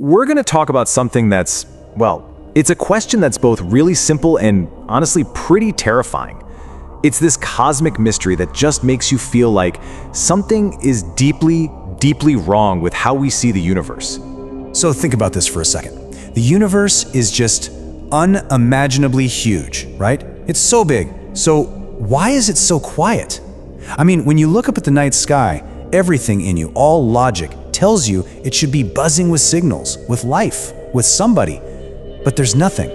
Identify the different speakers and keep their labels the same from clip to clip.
Speaker 1: we're going to talk about something that's, well, it's a question that's both really simple and honestly pretty terrifying. It's this cosmic mystery that just makes you feel like something is deeply, deeply wrong with how we see the universe.
Speaker 2: So think about this for a second. The universe is just unimaginably huge, right? It's so big. So why is it so quiet? I mean, when you look up at the night sky, everything in you, all logic, tells you it should be buzzing with signals, with life, with somebody. But there's nothing,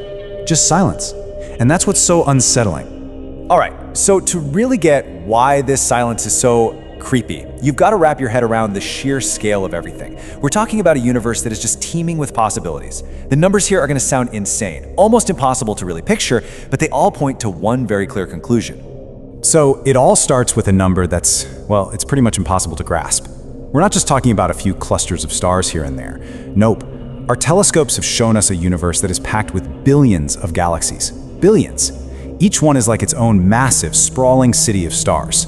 Speaker 2: just silence. And that's what's so unsettling.
Speaker 3: All right, so to really get why this silence is so creepy, you've got to wrap your head around the sheer scale of everything. We're talking about a universe that is just teeming with possibilities. The numbers here are going to sound insane, almost impossible to really picture, but they all point to one very clear conclusion.
Speaker 2: So it all starts with a number that's, well, it's pretty much impossible to grasp. We're not just talking about a few clusters of stars here and there. Nope. Our telescopes have shown us a universe that is packed with billions of galaxies. Billions. Each one is like its own massive, sprawling city of stars.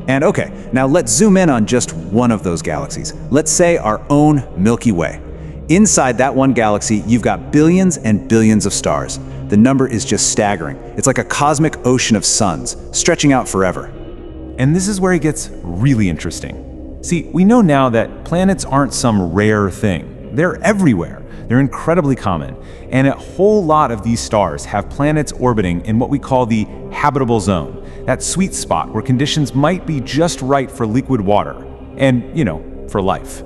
Speaker 4: And okay, now let's zoom in on just one of those galaxies. Let's say our own Milky Way. Inside that one galaxy, you've got billions and billions of stars. The number is just staggering. It's like a cosmic ocean of suns, stretching out forever.
Speaker 1: And this is where it gets really interesting. See, we know now that planets aren't some rare thing. They're everywhere. They're incredibly common. And a whole lot of these stars have planets orbiting in what we call the habitable zone, that sweet spot where conditions might be just right for liquid water and, for life.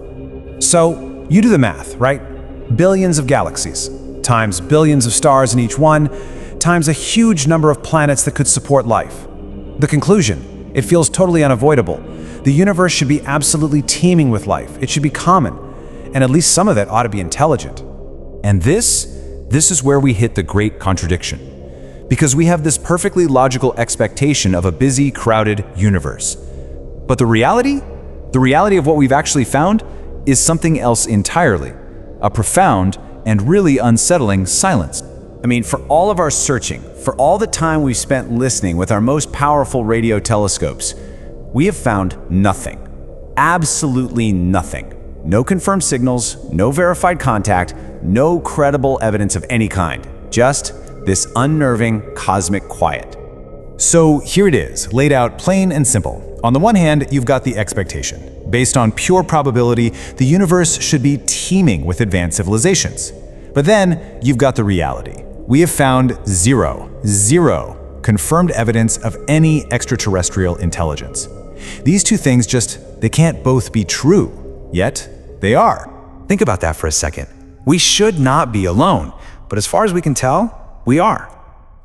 Speaker 2: So you do the math, right? Billions of galaxies, times billions of stars in each one, times a huge number of planets that could support life. The conclusion, it feels totally unavoidable. The universe should be absolutely teeming with life. It should be common, and at least some of it ought to be intelligent. And this is where we hit the great contradiction. Because we have this perfectly logical expectation of a busy, crowded universe. But the reality of what we've actually found is something else entirely. A profound and really unsettling silence.
Speaker 4: I mean, for all of our searching, for all the time we've spent listening with our most powerful radio telescopes, we have found nothing. Absolutely nothing. No confirmed signals, no verified contact, no credible evidence of any kind. Just this unnerving cosmic quiet.
Speaker 2: So here it is, laid out plain and simple. On the one hand, you've got the expectation. Based on pure probability, the universe should be teeming with advanced civilizations. But then you've got the reality. We have found zero confirmed evidence of any extraterrestrial intelligence. These two things they can't both be true, yet they are. Think about that for a second. We should not be alone, but as far as we can tell, we are.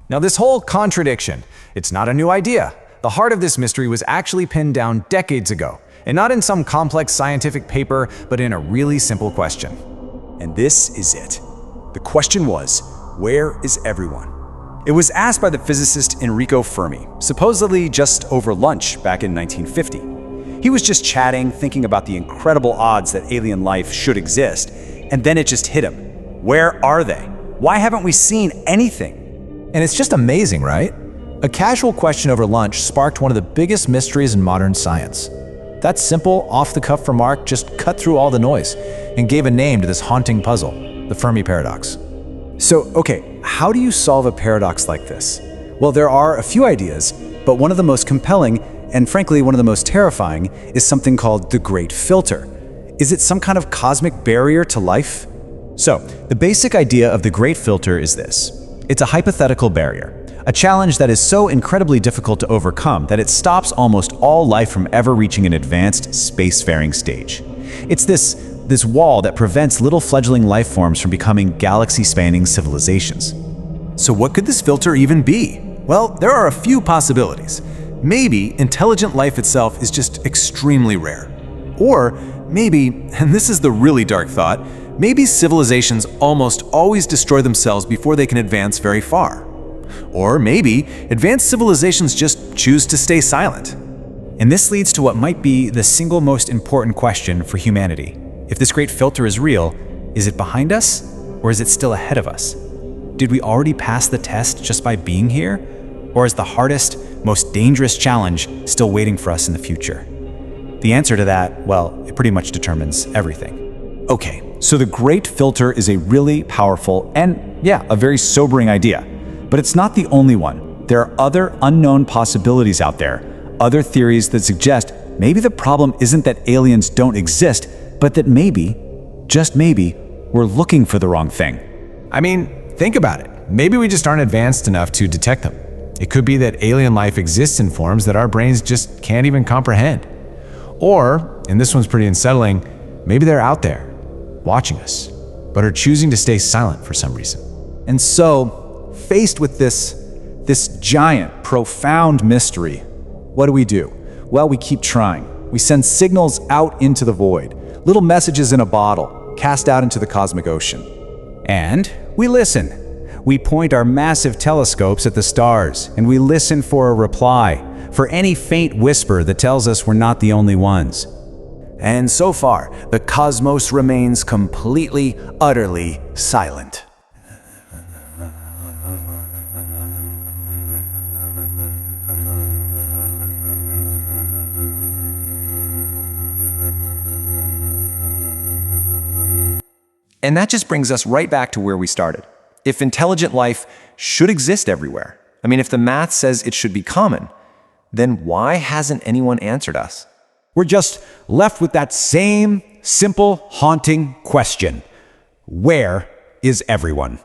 Speaker 3: Now, this whole contradiction, it's not a new idea. The heart of this mystery was actually pinned down decades ago, and not in some complex scientific paper, but in a really simple question.
Speaker 4: And this is it. The question was, where is everyone? It was asked by the physicist Enrico Fermi, supposedly just over lunch back in 1950. He was just chatting, thinking about the incredible odds that alien life should exist, and then it just hit him. Where are they? Why haven't we seen anything?
Speaker 2: And it's just amazing, right? A casual question over lunch sparked one of the biggest mysteries in modern science. That simple, off-the-cuff remark just cut through all the noise and gave a name to this haunting puzzle, the Fermi Paradox.
Speaker 4: So, okay, how do you solve a paradox like this? Well, there are a few ideas, but one of the most compelling, and frankly one of the most terrifying, is something called the Great Filter. Is it some kind of cosmic barrier to life?
Speaker 2: So, the basic idea of the Great Filter is this. It's a hypothetical barrier, a challenge that is so incredibly difficult to overcome that it stops almost all life from ever reaching an advanced spacefaring stage. It's this wall that prevents little fledgling life forms from becoming galaxy-spanning civilizations.
Speaker 1: So what could this filter even be? Well, there are a few possibilities. Maybe intelligent life itself is just extremely rare. Or maybe, and this is the really dark thought, maybe civilizations almost always destroy themselves before they can advance very far. Or maybe advanced civilizations just choose to stay silent.
Speaker 2: And this leads to what might be the single most important question for humanity. If this great filter is real, is it behind us or is it still ahead of us? Did we already pass the test just by being here? Or is the hardest, most dangerous challenge still waiting for us in the future? The answer to that, well, it pretty much determines everything.
Speaker 4: Okay,
Speaker 3: So the great filter is a really powerful and, yeah, a very sobering idea. But it's not the only one. There are other unknown possibilities out there, other theories that suggest maybe the problem isn't that aliens don't exist, but that maybe, just maybe, we're looking for the wrong thing.
Speaker 2: I mean, think about it. Maybe we just aren't advanced enough to detect them. It could be that alien life exists in forms that our brains just can't even comprehend. Or, and this one's pretty unsettling, maybe they're out there, watching us, but are choosing to stay silent for some reason.
Speaker 3: And so, faced with this giant, profound mystery, what do? Well, we keep trying. We send signals out into the void, little messages in a bottle, cast out into the cosmic ocean.
Speaker 5: And we listen. We point our massive telescopes at the stars, and we listen for a reply, for any faint whisper that tells us we're not the only ones.
Speaker 1: And so far, the cosmos remains completely, utterly silent.
Speaker 3: And that just brings us right back to where we started. If intelligent life should exist everywhere, if the math says it should be common, then why hasn't anyone answered us?
Speaker 5: We're just left with that same simple, haunting question. Where is everyone?